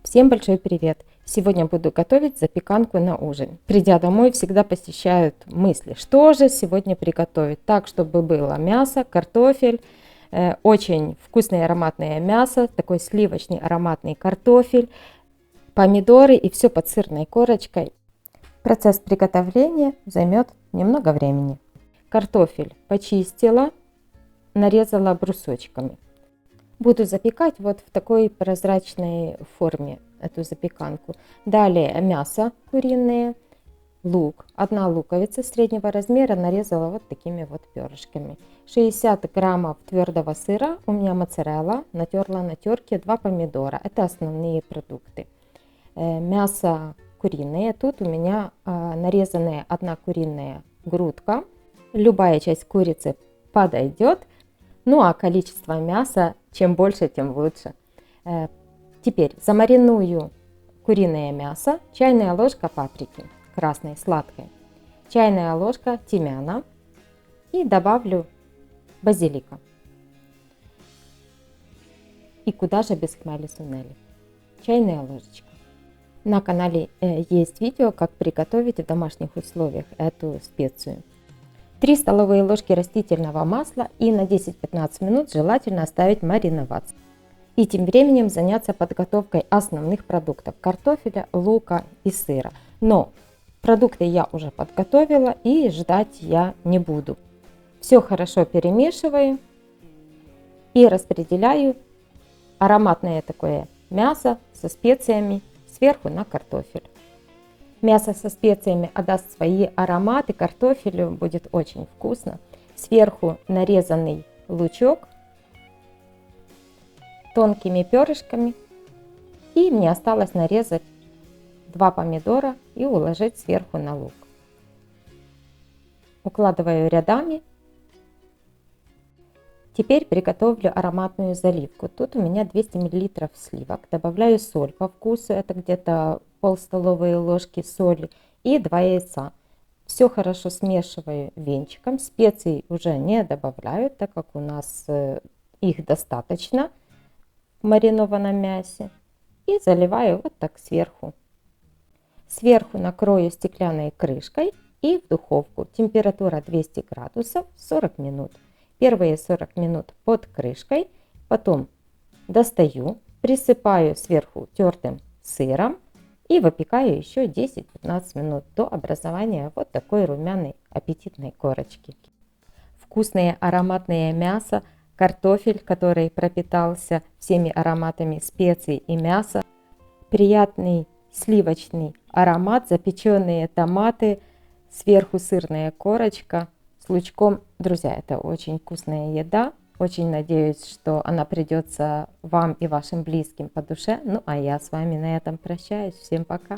Всем большой привет! Сегодня буду готовить запеканку на ужин. Придя домой, всегда посещают мысли, что же сегодня приготовить. Так, чтобы было мясо, картофель, очень вкусное ароматное мясо, такой сливочный ароматный картофель, помидоры и все под сырной корочкой. Процесс приготовления займет немного времени. Картофель почистила, нарезала брусочками. Буду запекать вот в такой прозрачной форме эту запеканку. Далее мясо куриное, лук. Одна луковица среднего размера нарезала вот такими вот перышками. 60 граммов твердого сыра, у меня моцарелла, натерла на терке, 2 помидора. Это основные продукты. Мясо куриное. Тут у меня нарезанная одна куриная грудка. Любая часть курицы подойдет. Ну а количество мяса, чем больше, тем лучше. Теперь замариную куриное мясо, чайная ложка паприки красной, сладкой, чайная ложка тимьяна и добавлю базилика. И куда же без хмели-сунели? Чайная ложечка. На канале есть видео, как приготовить в домашних условиях эту специю. 3 столовые ложки растительного масла и на 10-15 минут желательно оставить мариноваться. И тем временем заняться подготовкой основных продуктов – картофеля, лука и сыра. Но продукты я уже подготовила и ждать я не буду. Все хорошо перемешиваю и распределяю ароматное такое мясо со специями сверху на картофель. Мясо со специями отдаст свои ароматы, картофелю будет очень вкусно. Сверху нарезанный лучок тонкими перышками. И мне осталось нарезать 2 помидора и уложить сверху на лук. Укладываю рядами. Теперь приготовлю ароматную заливку. Тут у меня 200 мл сливок. Добавляю соль по вкусу, это где-то пол столовой ложки соли и 2 яйца. Все хорошо смешиваю венчиком. Специй уже не добавляю, так как у нас их достаточно в маринованном мясе. И заливаю вот так сверху. Сверху накрою стеклянной крышкой и в духовку. Температура 200 градусов 40 минут. Первые 40 минут под крышкой, потом достаю, присыпаю сверху тертым сыром и выпекаю еще 10-15 минут до образования вот такой румяной аппетитной корочки. Вкусное ароматное мясо, картофель, который пропитался всеми ароматами специй и мяса, приятный сливочный аромат, запеченные томаты, сверху сырная корочка. С лучком. Друзья, это очень вкусная еда. Очень надеюсь, что она придется вам и вашим близким по душе. Ну а я с вами на этом прощаюсь. Всем пока!